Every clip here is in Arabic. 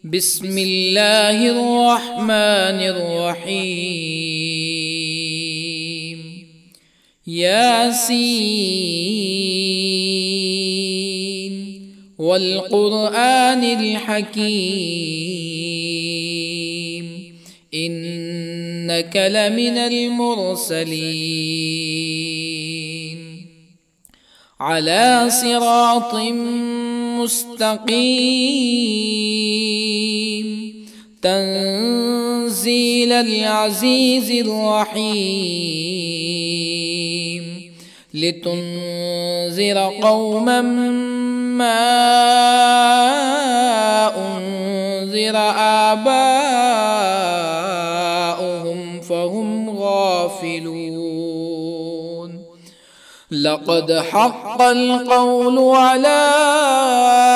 بسم الله الرحمن الرحيم. ياسين والقرآن الحكيم إنك لمن المرسلين على صراط مستقيم تنزيل العزيز الرحيم لتنذر قوما ما أنذر آباؤهم فهم غافلون. لقد حق القول على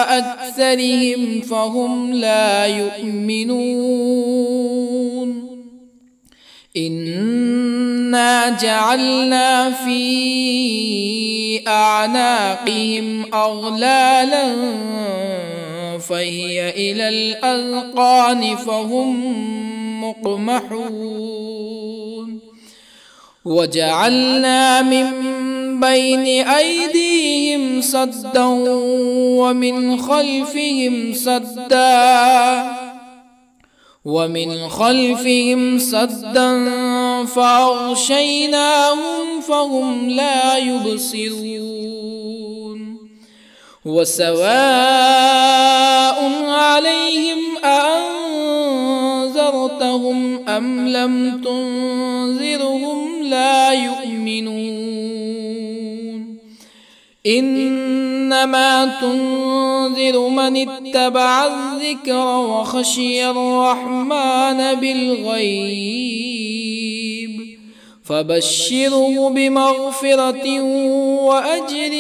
أكثرهم فهم لا يؤمنون. إنا جعلنا في أعناقهم أغلالا فهي إلى الأذقان فهم مقمحون. وجعلنا من بين أيديهم سدا ومن خلفهم سدا فأغشيناهم فهم لا يبصرون. وسواء عليهم أأنذرتهم أم لم تنذرهم لا يؤمنون. إنما تنذر من اتبع الذكر وخشي الرحمن بالغيب فبشره بمغفرة وأجر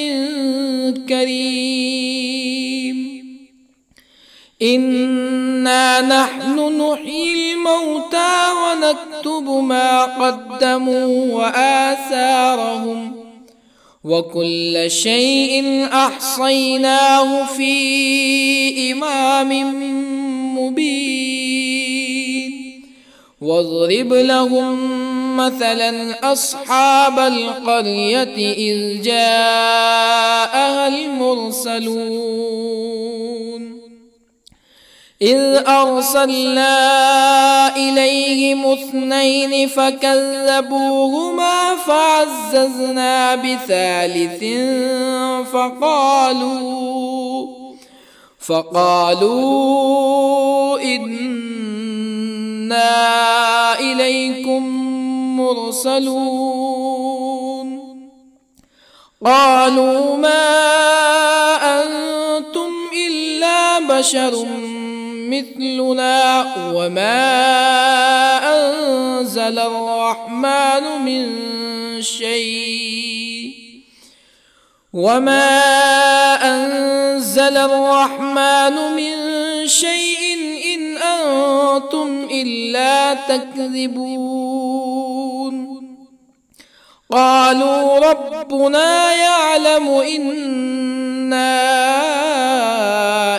كريم. إنا نحن نحيي الموتى ونكتب ما قدموا وآثارهم وكل شيء أحصيناه في إمام مبين. واضرب لهم مثلا أصحاب القرية إذ جاءها المرسلون إذ أرسلنا إليهم اثنين فكذبوهما فعززنا بثالث فقالوا إنا إليكم مرسلون. قالوا ما أنتم إلا بشر مثلنا وما أنزل الرحمن من شيء إن أنتم إلا تكذبون. قالوا ربنا يعلم إنا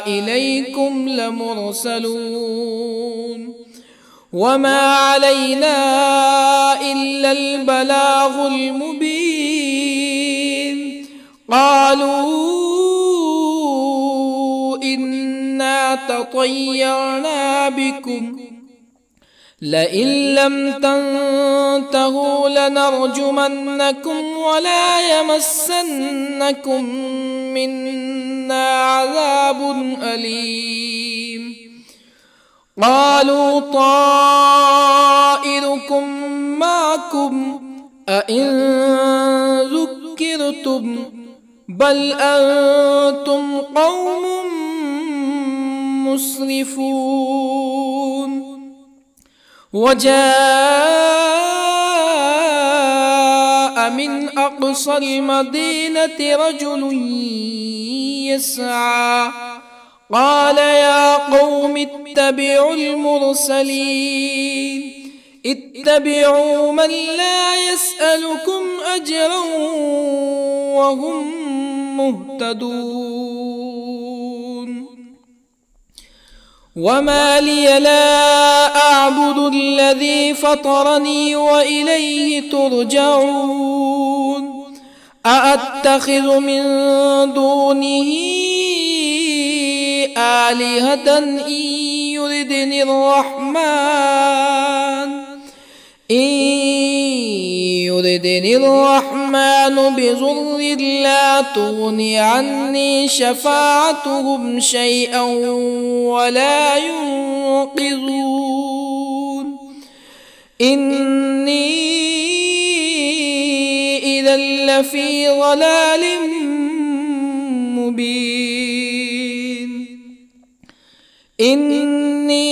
إليكم لمرسلون وما علينا إلا البلاغ المبين. قالوا إنا تطيرنا بكم لئن لم تنتهوا لنرجمنكم ولا يمسنكم منا عذاب أليم. قالوا طائركم معكم أئن ذكرتم بل أنتم قوم مسرفون. وجاء من أقصى المدينة رجل يسعى قال يا قوم اتبعوا المرسلين اتبعوا من لا يسألكم أجرا وهم مهتدون. وما لي لا أعبد الذي فطرني وإليه ترجعون أأتخذ من دونه آلهة إن يردني الرحمن بضر لا تغني عني شفاعتهم شيئا ولا ينقذون إني إذا لفي ضلال مبين إني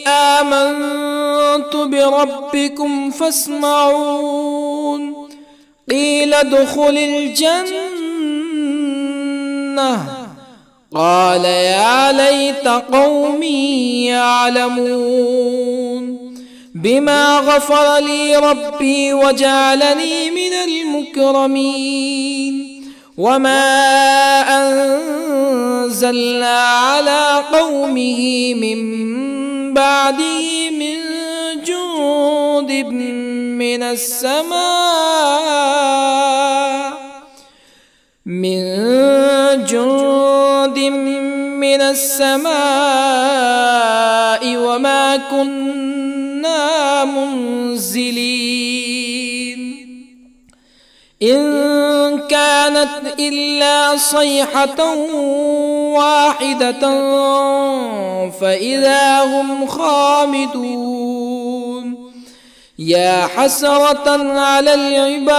آمنت بربكم فاسمعون قيل ادخل الجنة قال يا ليت قومي يعلمون بما غفر لي ربي وجعلني من المكرمين وما أنزلنا على قومه من بعده من جند من السماء وما كنا منزلين إن كانت إلا صيحة واحدة فإذا هم خامدون يا حسرة على العباد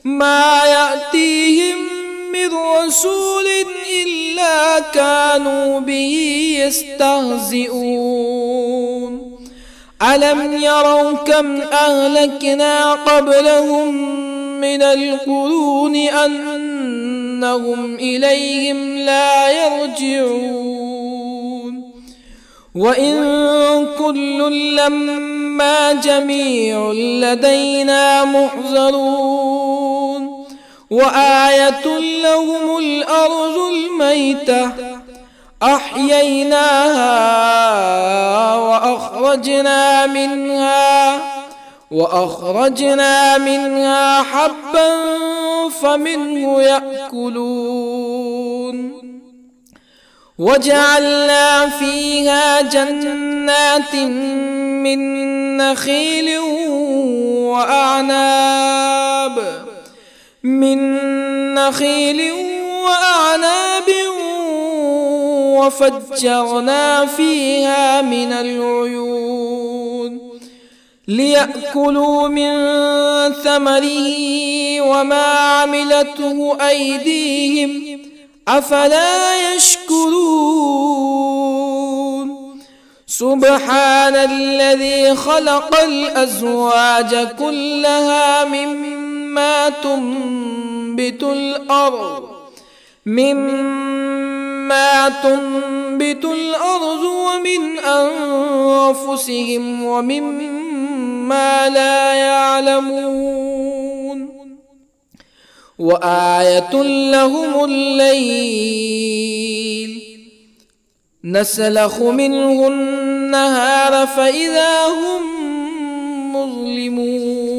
ما يأتيهم من رسول إلا كانوا به يستهزئون ألم يروا كم أهلكنا قبلهم من القرون أنهم إليهم لا يرجعون وإن كل لما جميع لدينا محضرون وآية لهم الأرض الميتة أحييناها وأخرجنا منها حبا فمنه يأكلون وجعلنا فيها جنات من نخيل وأعناب وفجرنا فيها من العيون ليأكلوا من ثمره وما عملته أيديهم أفلا يشكرون سبحان الذي خلق الأزواج كلها مما تنبت الأرض ومن أنفسهم ومما لا يعلمون وآية لهم الليل نسلخ منه النهار فإذا هم مظلمون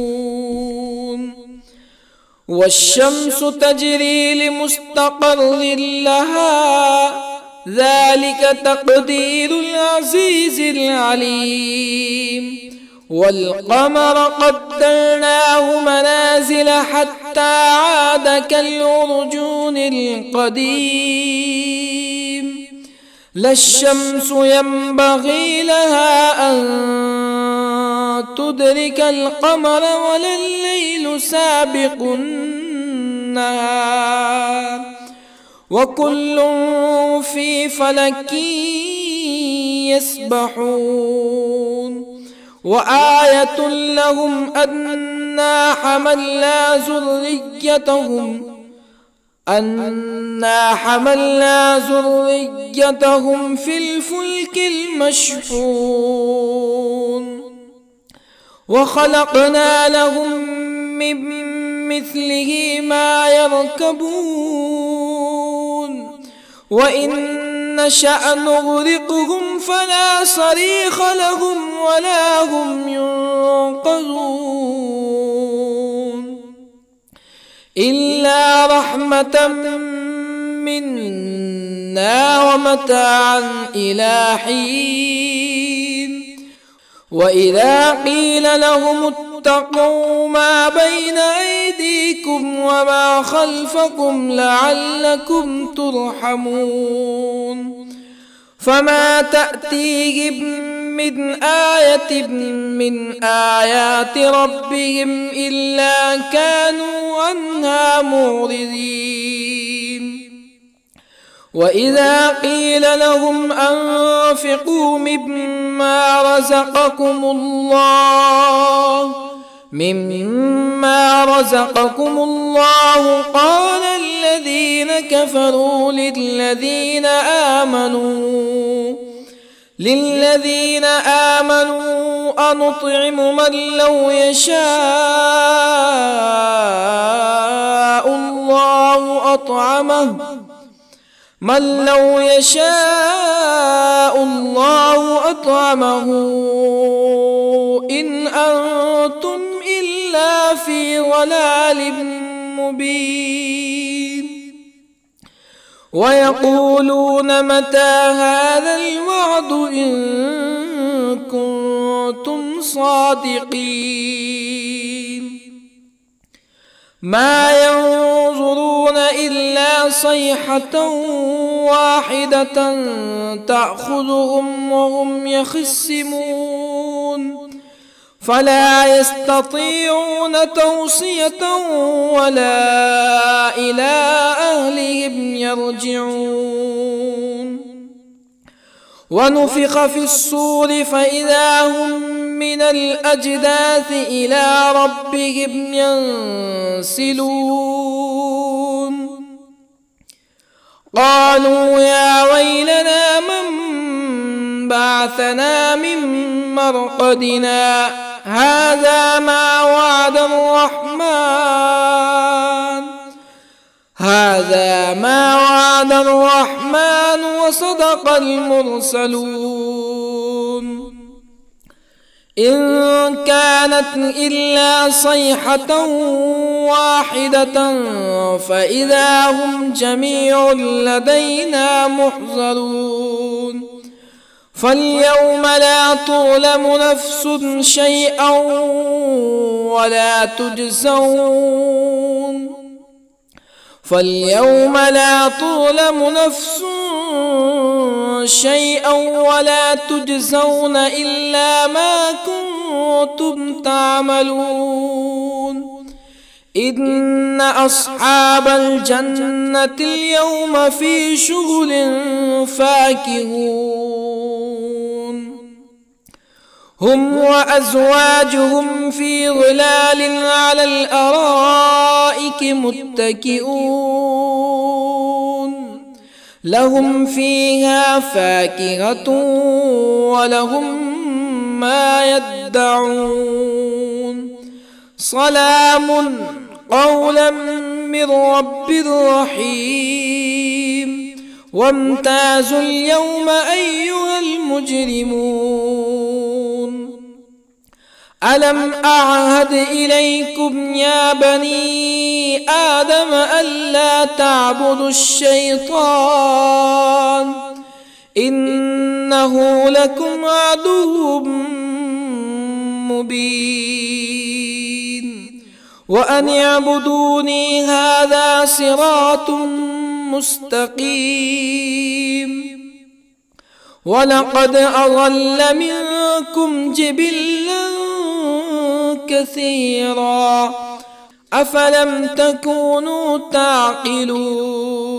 والشمس تجري لمستقر لها ذلك تقدير العزيز العليم والقمر قدرناه منازل حتى عاد كالعرجون القديم لا الشمس ينبغي لها أن تدرك القمر ولا الليل سابق النهار وكل في فلك يسبحون وآية لهم أنا حملنا ذريتهم في الفلك المشحون وخلقنا لهم من مثله ما يركبون وإن نشأ نغرقهم فلا صريخ لهم ولا هم ينقذون إلا رحمة منا ومتاعا إلى حين وإذا قيل لهم اتقوا ما بين أيديكم وما خلفكم لعلكم ترحمون فما تأتيهم من آية من آيات ربهم إلا كانوا عنها معرضين وإذا قيل لهم أنفقوا مما رزقكم الله قال الذين كفروا للذين آمنوا أنطعم من لو يشاء الله أطعمه إن أنتم إلا في ضلال مبين ويقولون متى هذا الوعد إن كنتم صادقين ما ينظرون إلا صيحة واحدة تأخذهم وهم يخصمون فلا يستطيعون توصية ولا إلى أهلهم يرجعون ونفخ في الصور فإذا هم من الأجداث إلى ربهم ينسلون قالوا يا ويلنا من بعثنا من مرقدنا هذا ما وعد الرحمن وصدق المرسلون إن كانت إلا صيحة واحدة فإذا هم جميع لدينا محضرون فاليوم لا تظلم نفس شيئا ولا تجزون إلا ما كنتم تعملون إن أصحاب الجنة اليوم في شغل فاكهون هم وأزواجهم في ظلال على الأرائك متكئون لهم فيها فاكهة ولهم ما يدعون سلام قولا من رب رحيم وامتازوا اليوم أيها المجرمون ألم أعهد إليكم يا بني آدم ألا تعبدوا الشيطان إنه لكم عدو مبين وأن اعبدوني هذا صراط مستقيم ولقد أضل منكم جبلا كثيرا أفلم تكونوا تعقلون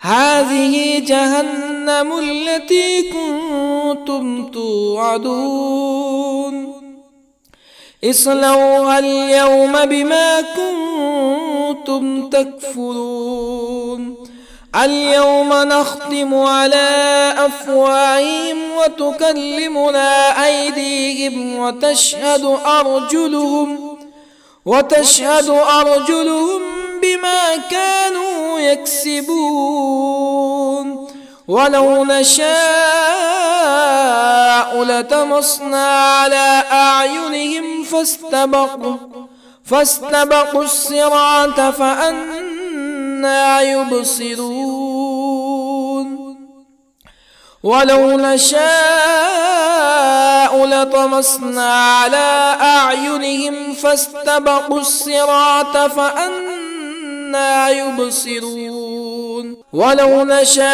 هذه جهنم التي كنتم توعدون اصلوها اليوم بما كنتم تكفرون اليوم نختم على أفواههم وتكلمنا أيديهم وتشهد أرجلهم بما كانوا يكسبون ولو نشاء لطمسنا على أعينهم فاستبقوا الصراط فأنى يبصرون ولو نشاء لطمسنا على أعينهم فاستبقوا الصراط فأنى يبصرون ولو نشاء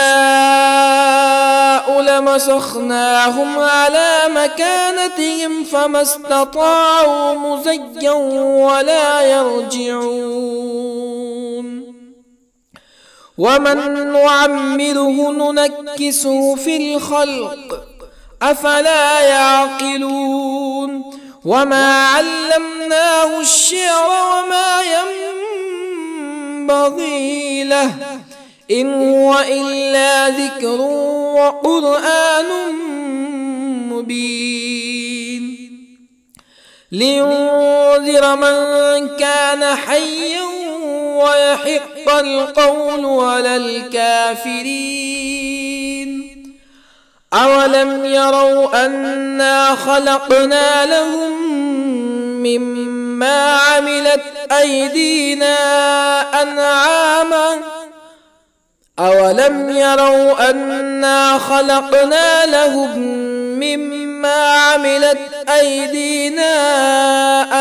لمسخناهم على مكانتهم فما استطاعوا مضيا ولا يرجعون ومن نعمره ننكسه في الخلق أفلا يعقلون وما علمناه الشعر وما ينبغي له إن هو إلا ذكر وقرآن مبين لينذر من كان حيا ويحق القول على الكافرين أولم يروا أنا خلقنا لهم مما عملت أيدينا أنعاما أولم يروا أنا خلقنا لهم مما عملت أيدينا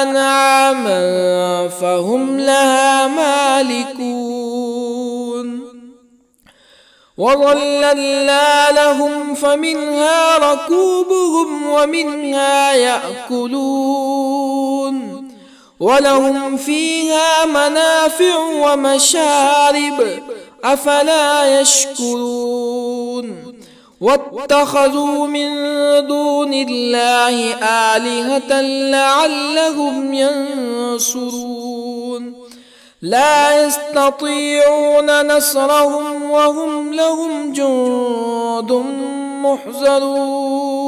أنعاما فهم لها مالكون وظللنا لهم فمنها ركوبهم ومنها يأكلون ولهم فيها منافع ومشارب أفلا يشكرون واتخذوا من دون الله آلهة لعلهم ينصرون لا يستطيعون نصرهم وهم لهم جند محضرون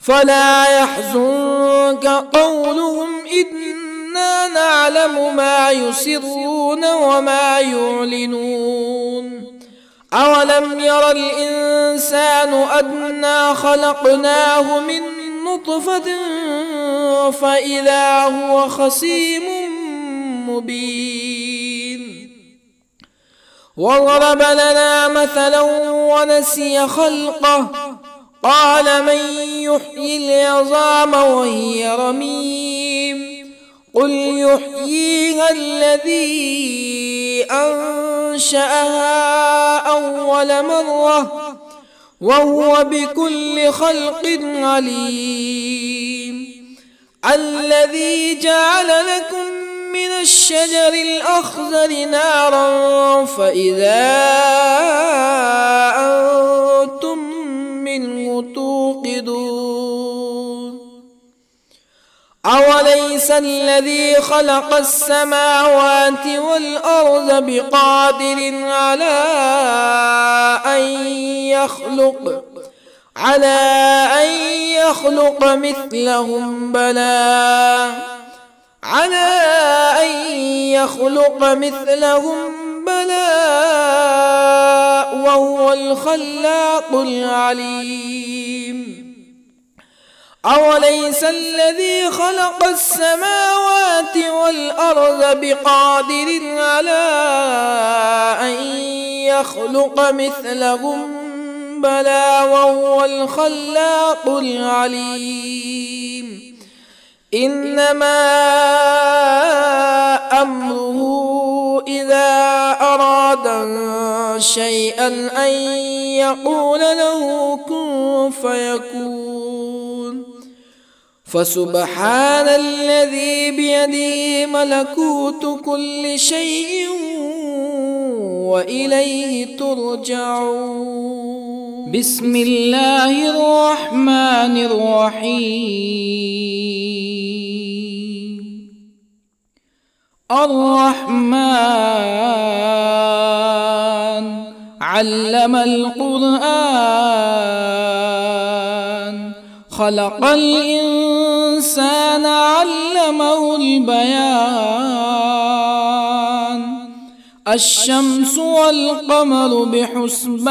فلا يحزنك قولهم إنا نعلم ما يسرون وما يعلنون أولم ير الإنسان أنا خلقناه من نطفة فإذا هو خصيم مبين وضرب لنا مثلا ونسي خلقه قال من يحيي العظام وهي رميم قل يحييها الذي أنشأها أول مرة وهو بكل خلق عليم الذي جعل لكم من الشجر الأخضر نارا فإذا أنتم منه توقدون أوليس الذي خلق السماوات والأرض بقادر على أن يخلق مثلهم بلى وهو الخلاق العليم أوليس الذي خلق السماوات والأرض بقادر على أن يخلق مثلهم بلى وهو الخلاق العليم إنما أمره إذا أراد شيئا أن يقول له كن فيكون فسبحان الذي بيده ملكوت كل شيء وإليه ترجعون بسم الله الرحمن الرحيم الرحمن علم القرآن خلق الإنسان علمه البيان الشمس والقمر بحسبان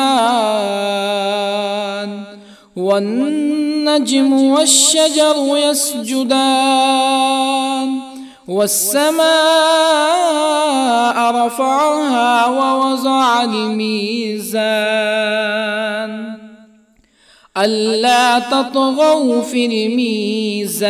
والنجم والشجر يسجدان والسماء رفعها ووضع الميزان ألا تطغوا في الميزان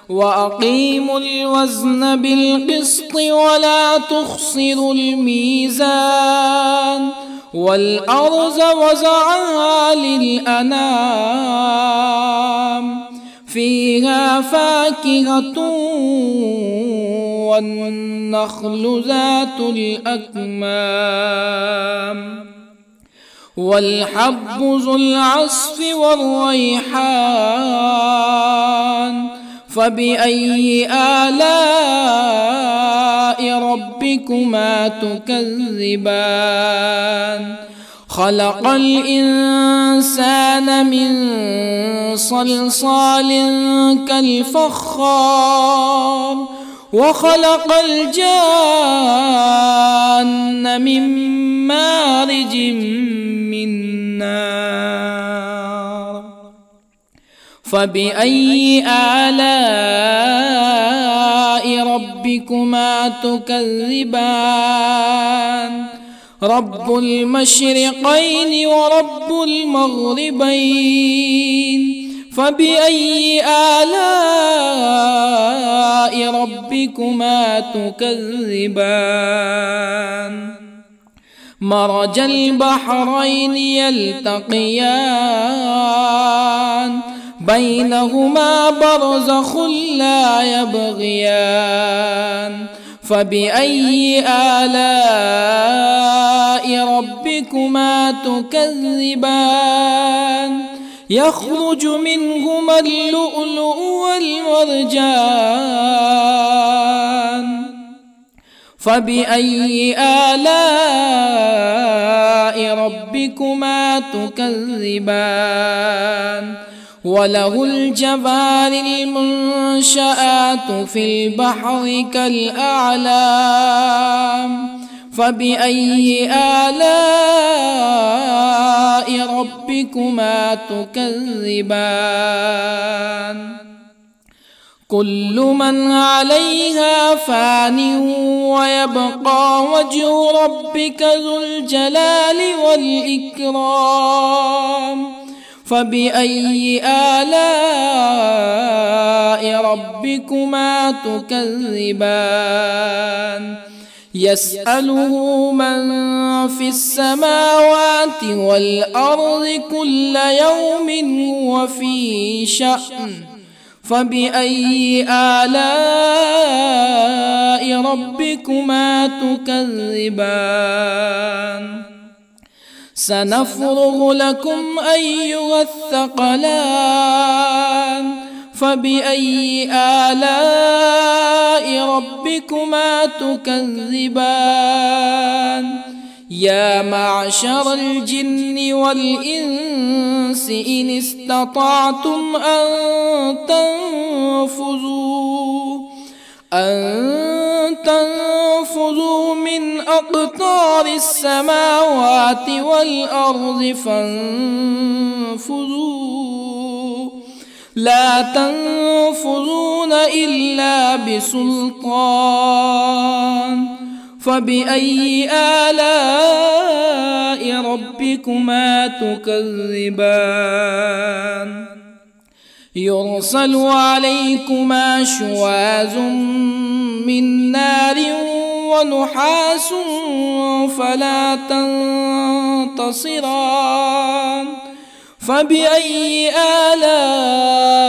وأقيموا الوزن بالقسط ولا تخسروا الميزان والأرض وضعها للأنام فيها فاكهة والنخل ذات الأكمام والحب ذو العصف والريحان فبأي آلاء ربكما تكذبان خلق الإنسان من صلصال كالفخار وخلق الجان من مارج من نار فبأي آلاء ربكما تكذبان رب المشرقين ورب المغربين فبأي آلاء ربكما تكذبان مرج البحرين يلتقيان بينهما برزخ لا يبغيان فبأي آلاء ربكما تكذبان يخرج منهما اللؤلؤ والمرجان فبأي آلاء ربكما تكذبان وله الجوار المنشآت في البحر كالأعلام فبأي آلاء ربكما تكذبان كل من عليها فان ويبقى وجه ربك ذو الجلال والإكرام فبأي آلاء ربكما تكذبان يسأله من في السماوات والأرض كل يوم هو في شأن فبأي آلاء ربكما تكذبان سنفرغ لكم أيها الثقلان فبأي آلاء ربكما تكذبان يا معشر الجن والإنس إن استطعتم أن تنفذوا من أقطار السماوات والأرض فانفذوا لا تنفذون إلا بسلطان فبأي آلاء ربكما تكذبان يرسل عليكما شواظ من نار ونحاس فلا تنتصران فبأي آلاء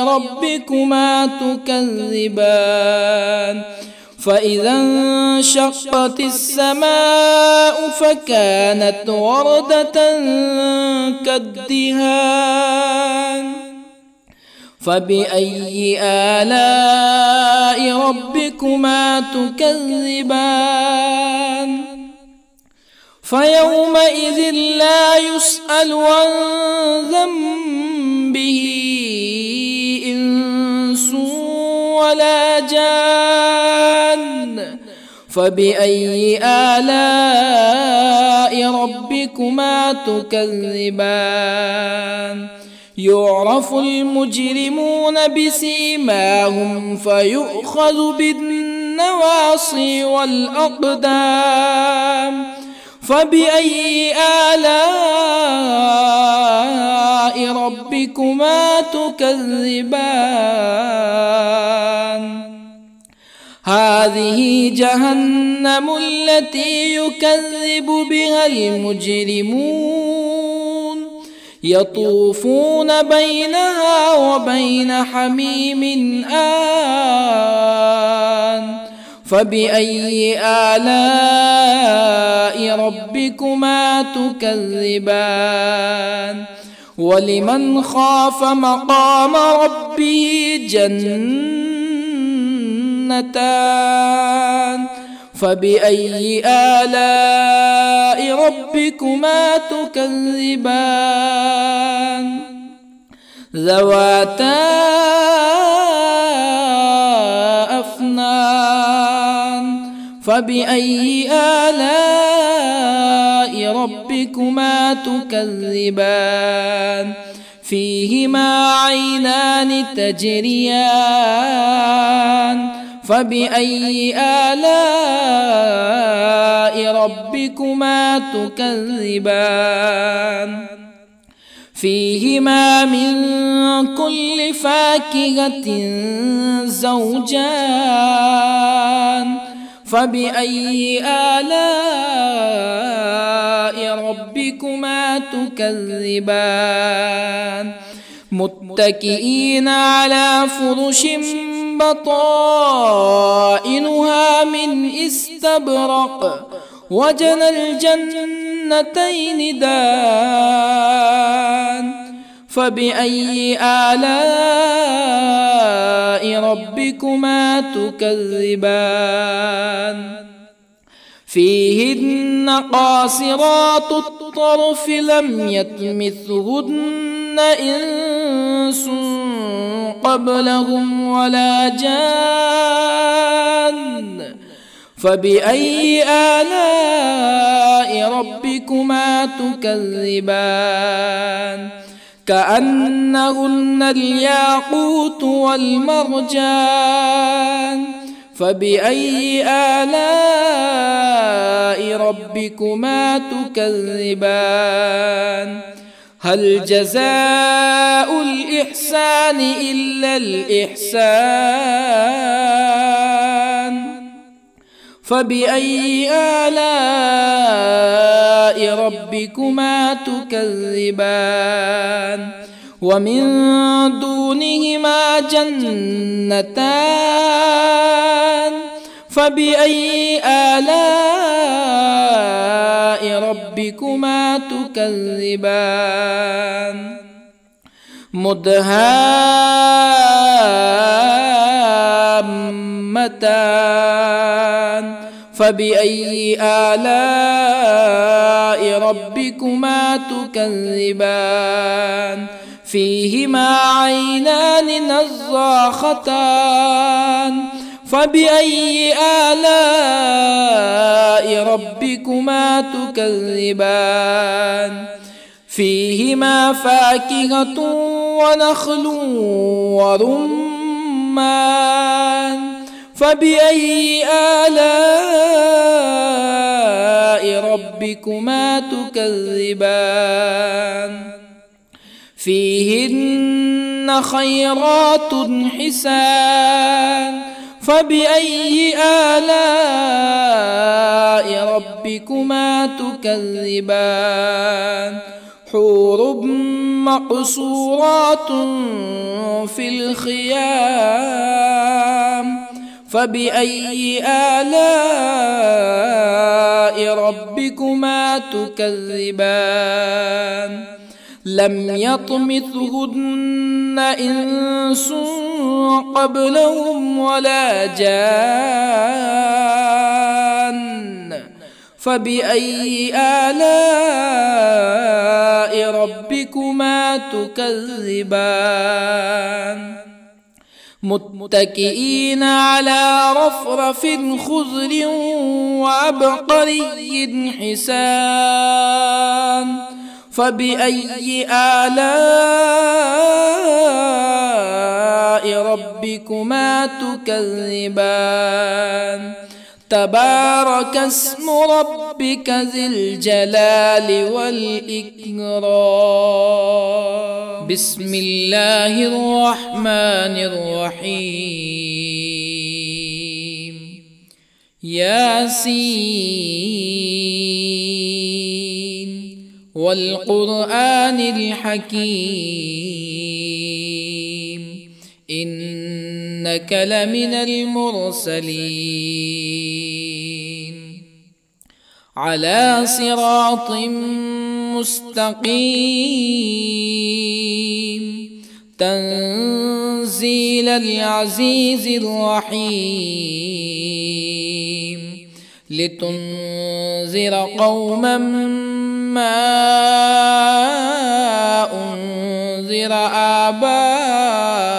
ربكما تكذبان فإذا انشقت السماء فكانت وردة كالدهان فبأي آلاء ربكما تكذبان فيومئذ لا يسأل عن ذنبه إنس ولا جان. فبأي آلاء ربكما تكذبان؟ يعرف المجرمون بسيماهم فيؤخذ بالنواصي والأقدام. فبأي آلاء ربكما تكذبان؟ هذه جهنم التي يكذب بها المجرمون يطوفون بينها وبين حميم آن. فبأي آلاء ربكما تكذبان؟ ولمن خاف مقام ربه جنتان. فبأي آلاء ربكما تكذبان؟ ذواتا أفنان. فبأي آلاء ربكما تكذبان؟ فيهما عينان تجريان. فبأي آلاء ربكما تكذبان؟ فيهما من كل فاكهة زوجان. فبأي آلاء ربكما تكذبان؟ متكئين على فرش بطائنها من استبرق وجنى الجنتين دان. فبأي آلاء ربكما تكذبان؟ فيهن قاصرات الطرف لم يطمثهن إنس قبلهم ولا جان. فبأي آلاء ربكما تكذبان؟ كأنهن الياقوت والمرجان. فبأي آلاء ربكما تكذبان؟ هل جزاء الإحسان إلا الإحسان؟ فبأي آلاء ربكما تكذبان؟ ومن دونهما جنتان. فبأي آلاء ربكما تكذبان؟ مدهامتان. فبأي آلاء ربكما تكذبان؟ فيهما عينان نضاختان. فبأي آلاء ربكما تكذبان؟ فيهما فاكهة ونخل ورمان. فبأي آلاء ربكما تكذبان؟ فيهن خيرات حسان. فبأي آلاء ربكما تكذبان؟ حور مقصورات في الخيام. فبأي آلاء ربكما تكذبان؟ لم يطمثهن إنس قبلهم ولا جان. فبأي آلاء ربكما تكذبان متكئين على رفرف خضر وعبقري حسان فبأي آلاء ربكما تكذبان تبارك اسم ربك ذي الجلال والإكرام بسم الله الرحمن الرحيم ياسين والقرآن الحكيم إنك لمن المرسلين على صراط مستقيم تنزيل العزيز الرحيم لتنذر قوما ما أنذر آباؤهم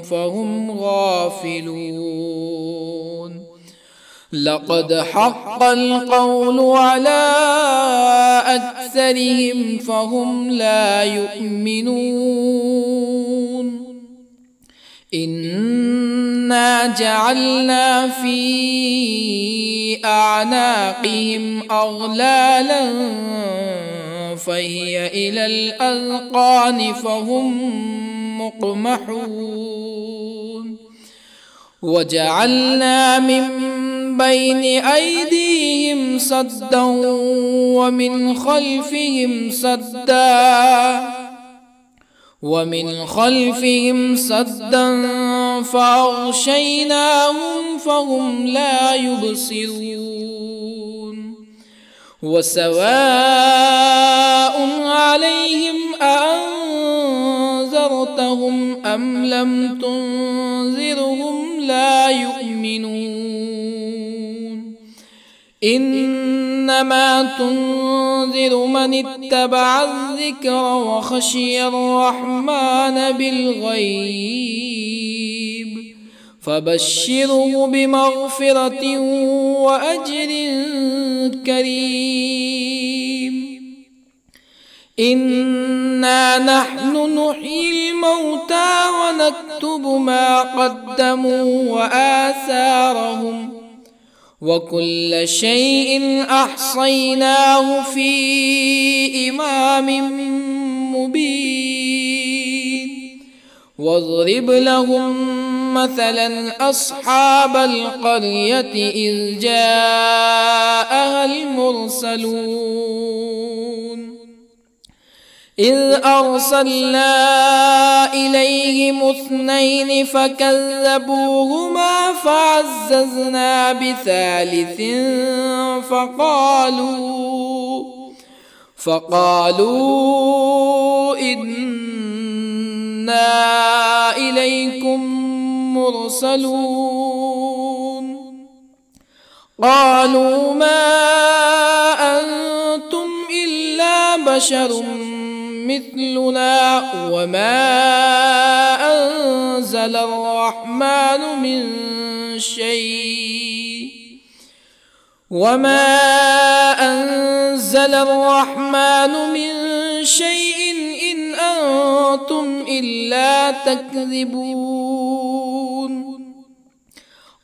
فهم غافلون لقد حق القول على أكثرهم فهم لا يؤمنون إنا جعلنا في أعناقهم أغلالا فهي إلى الأذقان فهم مقمحون وجعلنا من بين أيديهم سدا ومن خلفهم سدا فأغشيناهم فهم لا يبصرون وسواء عليهم أأنذرتهم أم لم تنذرهم لا يؤمنون إنما تنذر من اتبع الذكر وخشي الرحمن بالغيب فبشره بمغفرة وأجر كريم إنا نحن نحيي الموتى ونكتب ما قدموا وآثارهم وكل شيء أحصيناه في إمام مبين واضرب لهم مثلا أصحاب القرية إذ جاءها المرسلون إذ أرسلنا إليهم اثنين فكذبوهما فعززنا بثالث فقالوا إنا إليكم مرسلون قالوا ما أنتم إلا بشر مثلنا وما أنزل الرحمن من شيء إن أنتم إلا تكذبون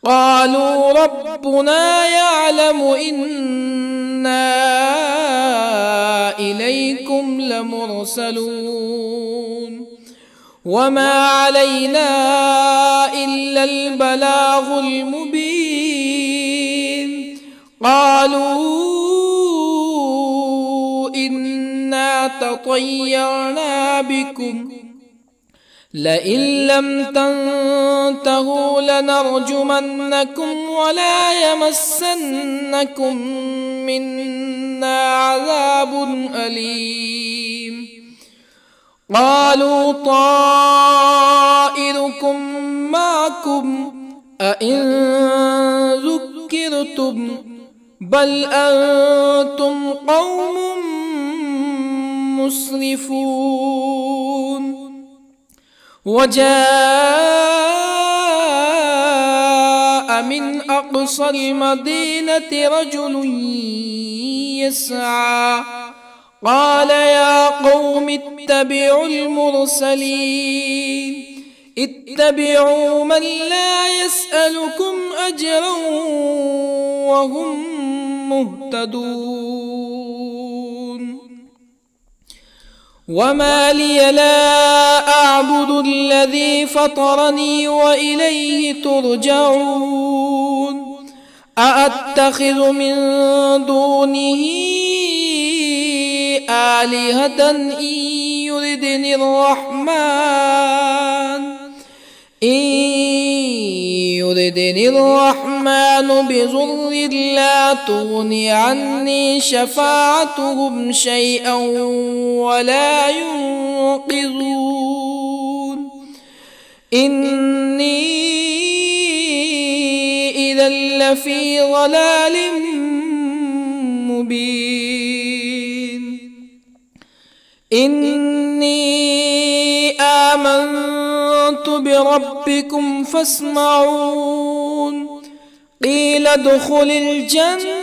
قالوا ربنا يعلم إنا إليكم لمرسلون وما علينا إلا البلاغ المبين قالوا إنا تطيرنا بكم لئن لم تنتهوا لنرجمنكم ولا يمسنكم منا عذاب أليم قالوا طائركم معكم أئن ذكرتم بل أنتم قوم مسرفون. وجاء من أقصى المدينة رجل يسعى قال يا قوم اتبعوا المرسلين اتبعوا من لا يسألكم أجرا وهم مهتدون. وما لي لا أعبد الذي فطرني وإليه ترجعون. أأتخذ من دونه آلهة إن يردني الرحمن بضر لا تغني عني شفاعتهم شيئا ولا ينقذون. إني إذا لفي ضلال مبين. إني آمنت بربكم فاسمعون. قيل ادخل الجنة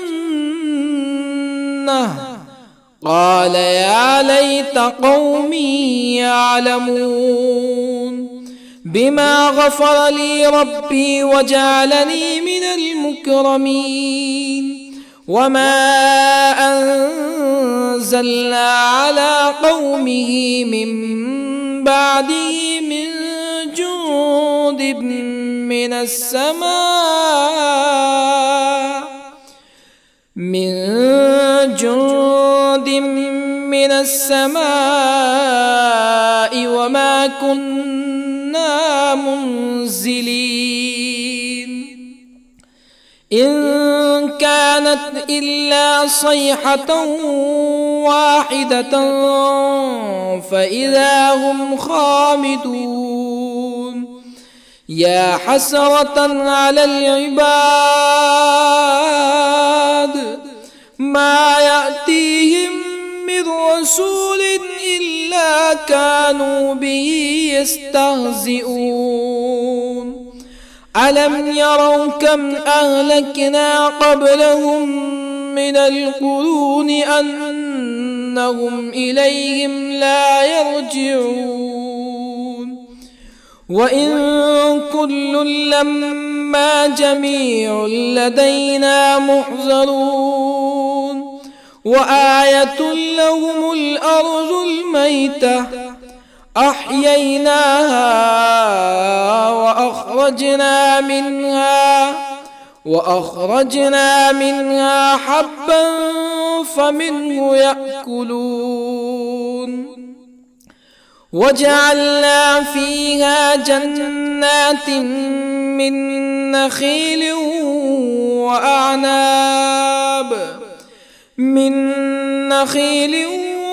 قال يا ليت قومي يعلمون. بما غفر لي ربي وجعلني من المكرمين. وما أنزلنا على قومه من بعده من جند من السماء وما كنا منزلين. إن كانت إلا صيحة واحدة فإذا هم خامدون. يا حسرة على العباد ما يأتيهم من رسول إلا كانوا به يستهزئون. ألم يروا كم أهلكنا قبلهم من القرون أنهم إليهم لا يرجعون. وإن كل لما جميع لدينا محضرون. وآية لهم الأرض الميتة أحييناها وأخرجنا منها حبا فمنه يأكلون. وجعلنا فيها جنات من نخيل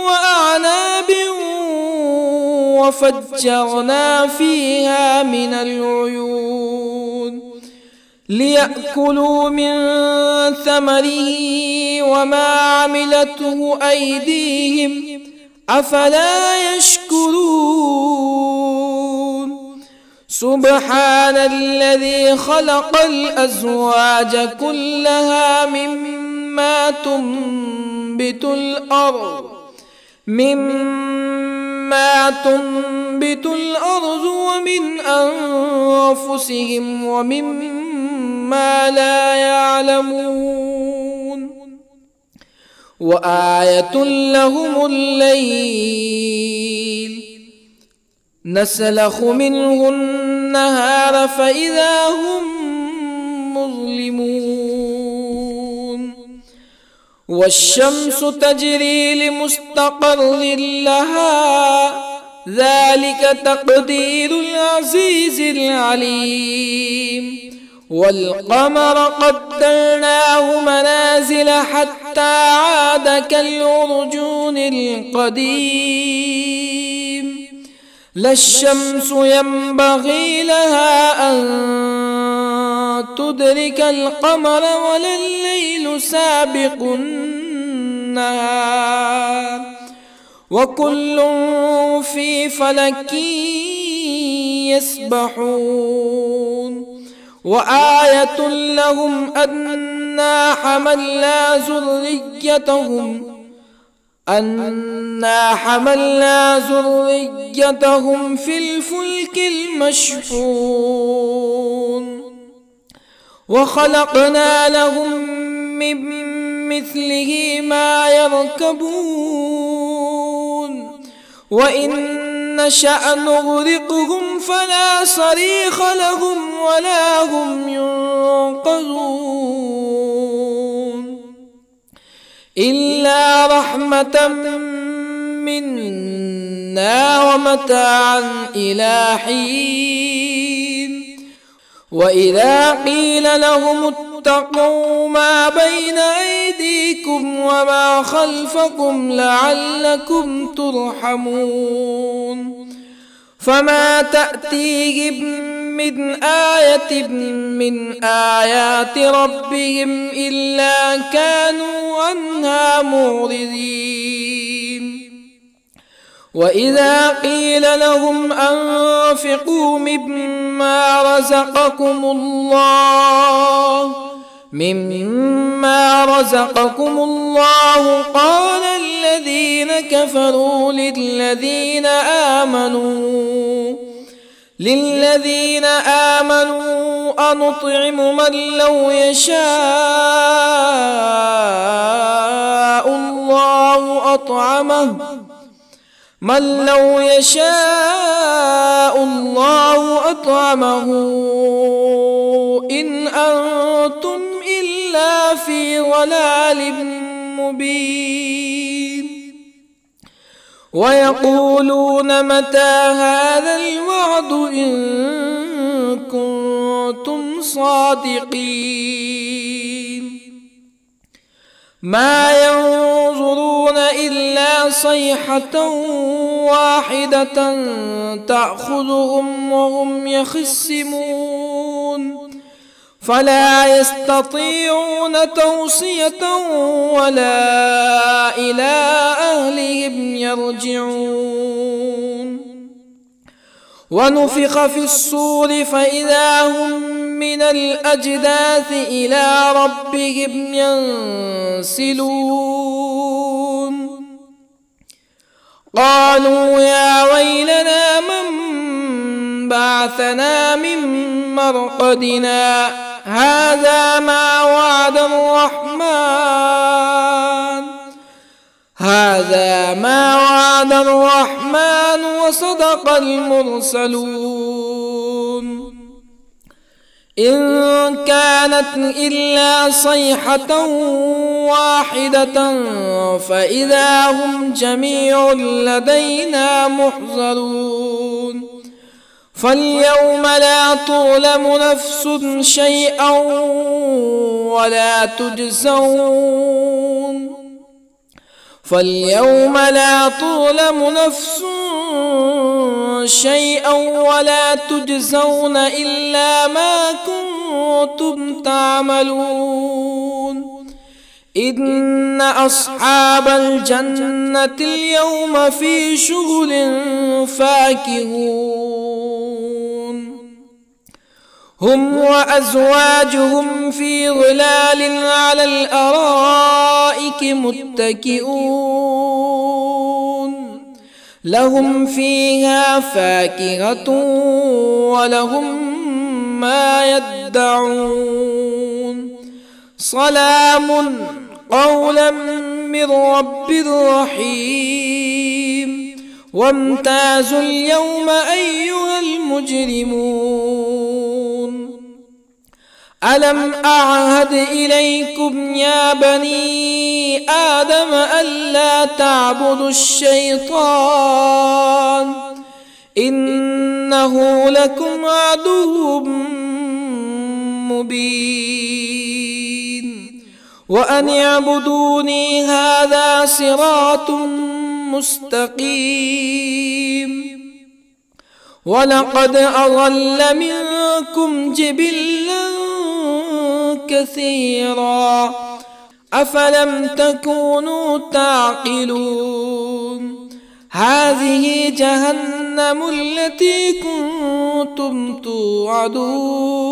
وأعناب وفجرنا فيها من العيون ليأكلوا من ثمره وما عملته أيديهم أفلا يشكرون. سبحان الذي خلق الأزواج كلها مما تنبت الأرض ومن أنفسهم ومما لا يعلمون. وآية لهم الليل نسلخ منه النهار فإذا هم مظلمون. والشمس تجري لمستقر لها ذلك تقدير العزيز العليم. والقمر قدرناه منازل حتى عاد كالعرجون القديم. لا الشمس ينبغي لها أن تدرك القمر ولا الليل الليل سابق النهار وكل في فلك يسبحون وآية لهم أنا حملنا ذريتهم في الفلك المشحون وخلقنا لهم من مثله ما يركبون وإن نشأ نغرقهم فلا صريخ لهم ولا هم ينقذون إلا رحمة منا ومتاعا إلى حين وإذا قيل لهم اتقوا ما بين أيديكم وما خلفكم لعلكم ترحمون فما تأتيهم من آية من آيات ربهم إلا كانوا عنها معرضين وإذا قيل لهم أنفقوا مما رزقكم الله قال الذين كفروا للذين آمنوا أنطعم من لو يشاء الله أطعمه إن أنتم إلا في ضلال مبين ويقولون متى هذا الوعد إن كنتم صادقين ما ينظرون إلا صيحة واحدة تأخذهم وهم يخصمون فلا يستطيعون توصية ولا إلى أهلهم يرجعون ونفخ في الصور فإذا هم من الأجداث إلى ربهم ينسلون قالوا يا ويلنا من بعثنا من مرقدنا هذا ما وعد الرحمن وصدق المرسلون إن كانت إلا صيحة واحدة فإذا هم جميع لدينا محضرون فاليوم لا تظلم نفس شيئا ولا تجزون إلا ما كنتم تعملون إن أصحاب الجنة اليوم في شغل فاكهون هم وأزواجهم في ظلال على الأرائك متكئون لهم فيها فاكهة ولهم ما يدعون سلام قولا من رب رحيم وامتازوا اليوم أيها المجرمون ألم أعهد إليكم يا بني آدم ألا تعبدوا الشيطان إنه لكم عدو مبين وأن اعبدوني هذا صراط مستقيم ولقد أضل منكم جبلا كثيرا أفلم تكونوا تعقلون هذه جهنم التي كنتم توعدون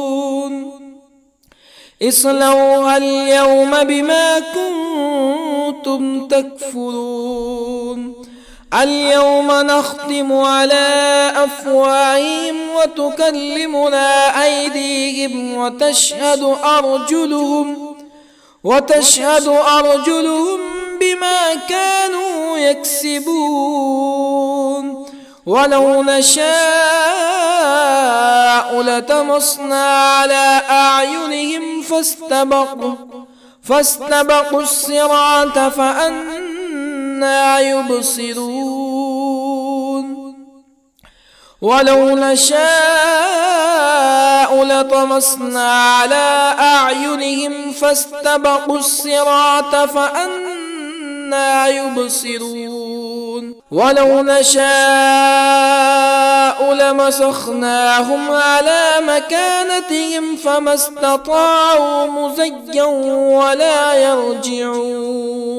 اصلوها اليوم بما كنتم تكفرون اليوم نختم على أفواههم وتكلمنا أيديهم وتشهد أرجلهم بما كانوا يكسبون ولو نشاء لطمسنا على أعينهم فاستبقوا الصراط فأنى يبصرون ولو نشاء لطمسنا على أعينهم فاستبقوا الصراط فأنى يبصرون ولو نشاء لمسخناهم على مكانتهم فما استطاعوا مزيا ولا يرجعون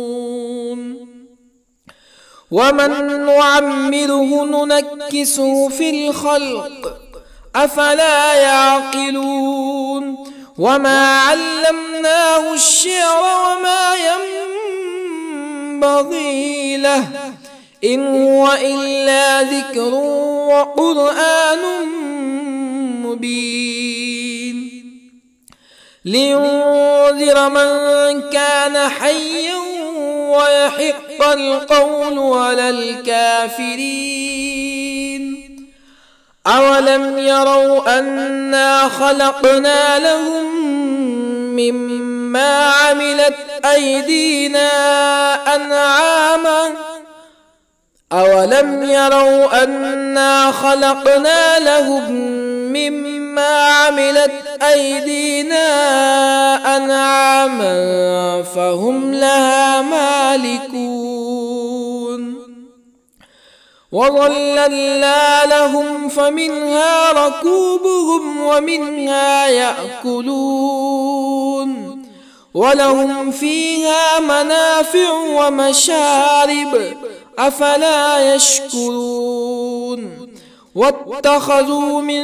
ومن نعمره ننكسه في الخلق أفلا يعقلون وما علمناه الشعر وما ينبغي له إن هو إلا ذكر وقرآن مبين لينذر من كان حيا ويحق القول على الكافرين أولم يروا أنا خلقنا لهم مما عملت أيدينا أنعاما أولم يروا أنا خلقنا لهم مما عملت أيدينا أنعاما فهم لها مالكون وظللنا لهم فمنها ركوبهم ومنها يأكلون ولهم فيها منافع ومشارب أفلا يشكرون واتخذوا من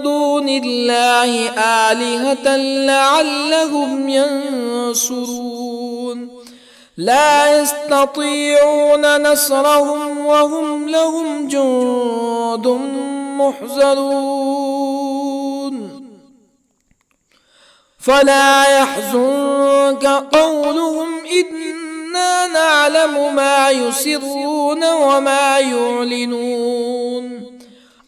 دون الله آلهة لعلهم ينصرون لا يستطيعون نصرهم وهم لهم جند محضرون فلا يحزنك قولهم إنا نعلم ما يسرون وما يعلنون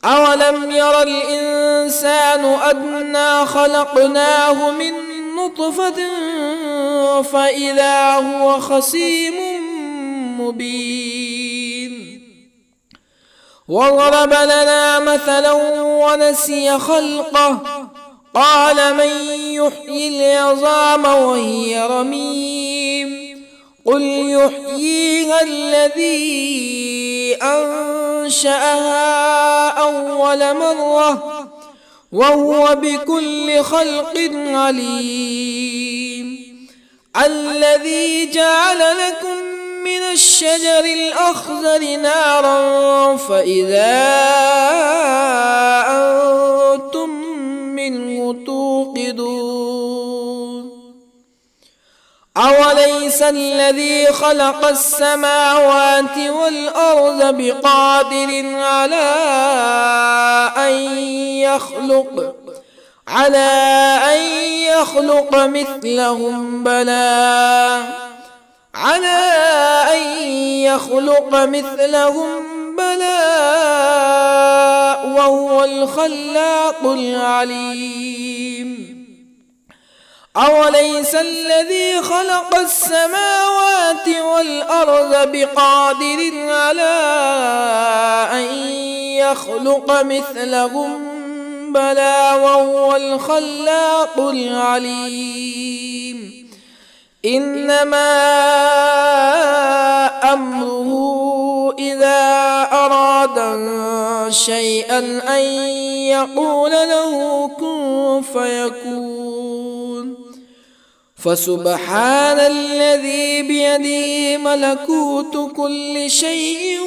أولم ير الإنسان أنا خلقناه من نطفة فإذا هو خصيم مبين وضرب لنا مثلا ونسي خلقه قال من يحيي العظام وهي رميم قل يحييها الذي أنشأها أول مرة وهو بكل خلق عليم الذي جعل لكم من الشجر الأخضر نارا فإذا أنتم منه توقدون أوليس الذي خلق السماوات والأرض بقادر على أن يخلق مثلهم بلى وهو الخلاق العليم أوليس الذي خلق السماوات والأرض بقادر على أن يخلق مثلهم بلى وهو الخلاق العليم إنما أمره إذا أراد شيئا أن يقول له كن فيكون فسبحان الذي بيده ملكوت كل شيء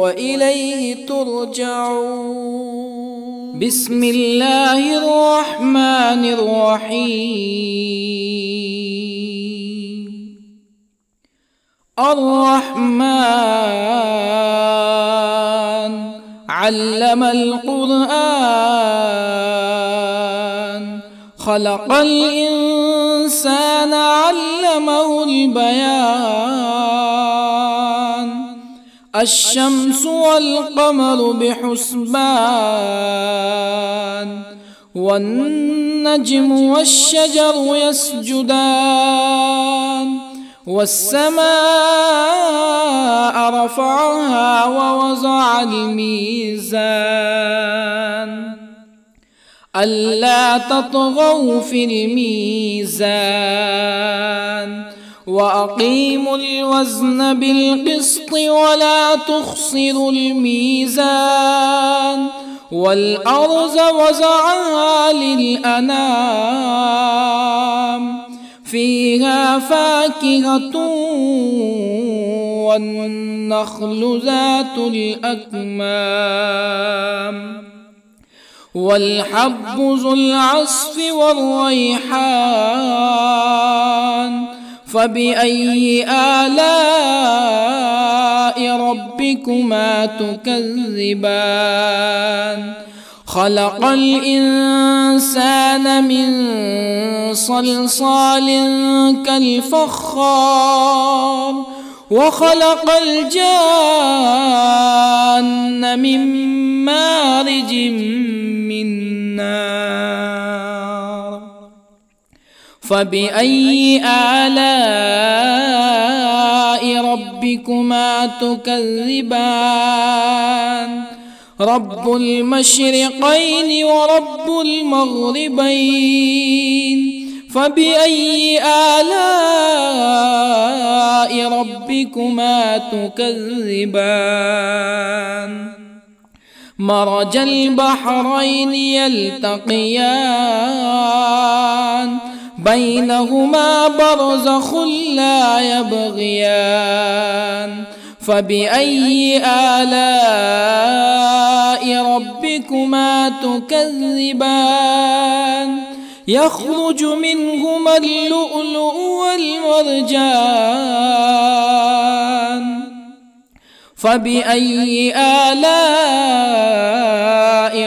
وإليه ترجعون. بسم الله الرحمن الرحيم. الرحمن علم القرآن، خلق الإنسان علمه البيان. الشمس والقمر بحسبان، والنجم والشجر يسجدان. والسماء رفعها ووضع الميزان، ألا تطغوا في الميزان. وأقيموا الوزن بالقسط ولا تخسروا الميزان. والأرض وضعها للأنام، فيها فاكهة والنخل ذات الأكمام، والحب ذو العصف والريحان. فبأي آلاء ربكما تكذبان؟ خلق الإنسان من صلصال كالفخار، وخلق الجان من مارج من نار. فبأي آلاء ربكما تكذبان؟ رب المشرقين ورب المغربين. فبأي آلاء ربكما تكذبان؟ مرج البحرين يلتقيان، بينهما برزخ لا يبغيان. فبأي آلاء ربكما تكذبان؟ يخرج منهما اللؤلؤ والمرجان. فبأي آلاء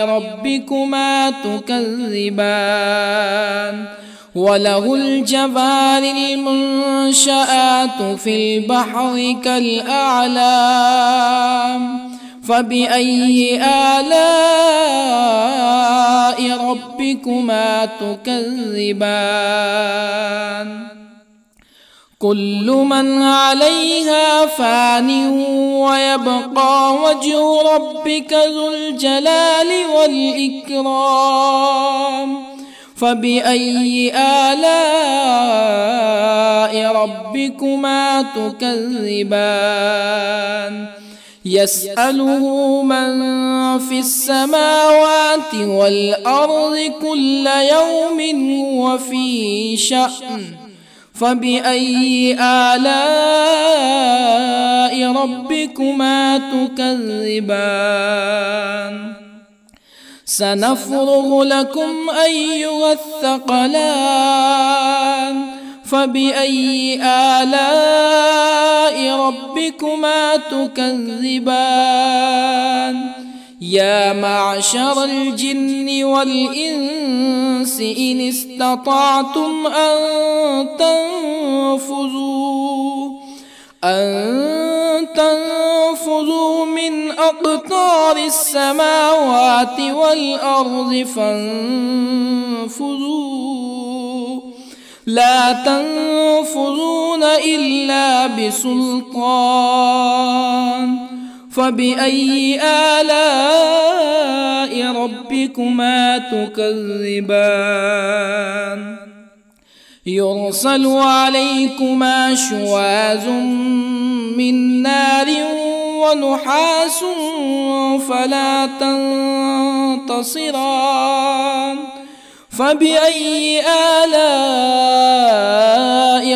ربكما تكذبان؟ وله الجوار المنشآت في البحر كالأعلام. فبأي آلاء ربكما تكذبان؟ كل من عليها فان، ويبقى وجه ربك ذو الجلال والإكرام. فبأي آلاء ربكما تكذبان؟ يسأله من في السماوات والأرض كل يوم هو في شأن. فبأي آلاء ربكما تكذبان؟ سنفرغ لكم أيها الثقلان. فبأي آلاء ربكما تكذبان؟ يا معشر الجن والإنس إن استطعتم أن تنفذوا من أقطار السماوات والأرض فانفذوا، لا تنفذون إلا بسلطان. فبأي آلاء ربكما تكذبان؟ يرسل عليكما شواظ من نار ونحاس فلا تنتصران. فبأي آلاء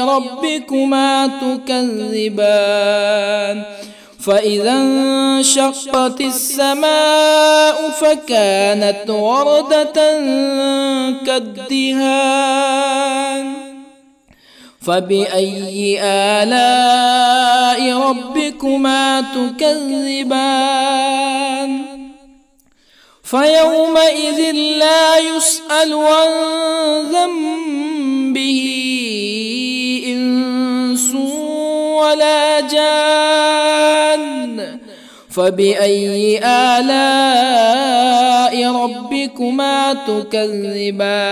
ربكما تكذبان فإذا انشقت السماء فكانت وردة كالدهان فبأي آلاء ربكما تكذبان فيومئذ لا يسأل عن ذنبه إنس ولا جان فبأي آلاء ربكما تكذبان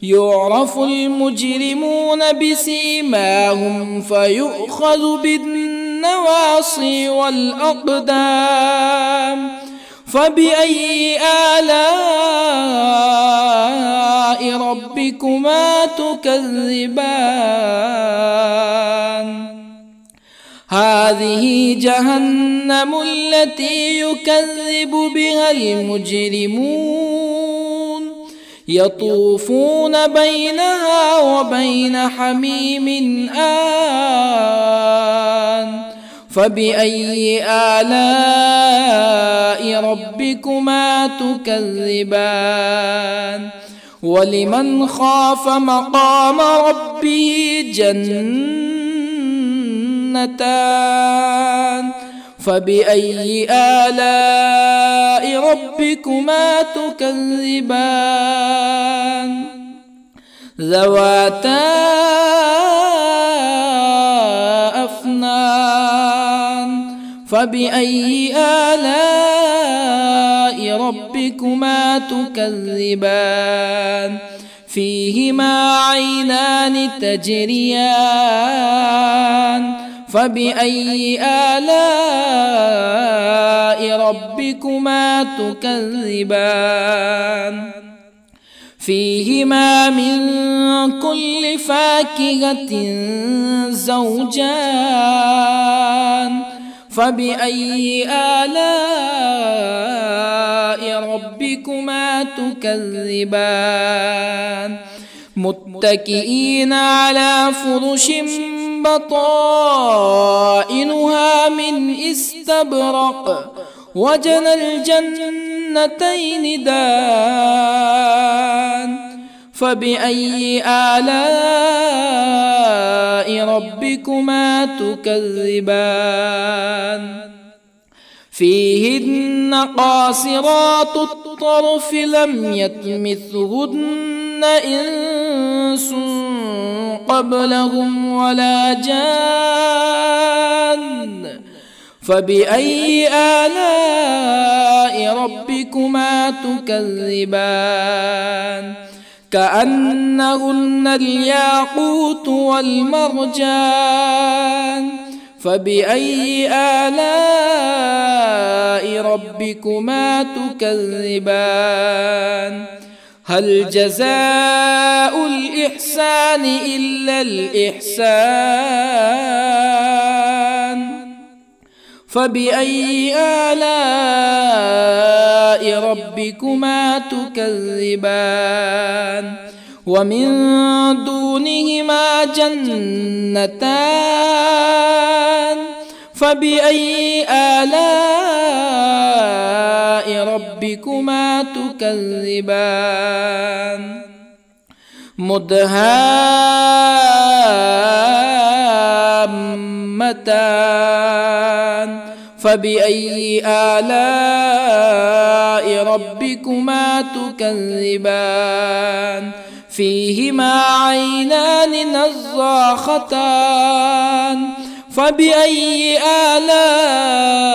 يعرف المجرمون بسيماهم فيؤخذ بالنواصي والأقدام فبأي آلاء ربكما تكذبان هذه جهنم التي يكذب بها المجرمون يطوفون بينها وبين حميم آن فبأي آلاء ربكما تكذبان ولمن خاف مقام ربه جنتان فبأي آلاء ربكما تكذبان ذواتا أفنان فبأي آلاء ربكما تكذبان فيهما عينان تجريان فبأي آلاء ربكما تكذبان فيهما من كل فاكهة زوجان فبأي آلاء ربكما تكذبان متكئين على فرش بطائنها من استبرق وجنى الجنتين دان فبأي آلاء ربكما تكذبان فيهن قاصرات الطرف لم يطمثهن إنس قبلهم ولا جان فبأي آلاء ربكما تكذبان كأنهن الياقوت والمرجان فبأي آلاء ربكما تكذبان هل جزاء الإحسان إلا الإحسان فبأي آلاء ربكما تكذبان ومن دونهما جنتان فبأي آلاء ربكما تكذبان مدهامتان فبأي آلاء ربكما تكذبان فيهما عينان نضاختان فبأي آلاء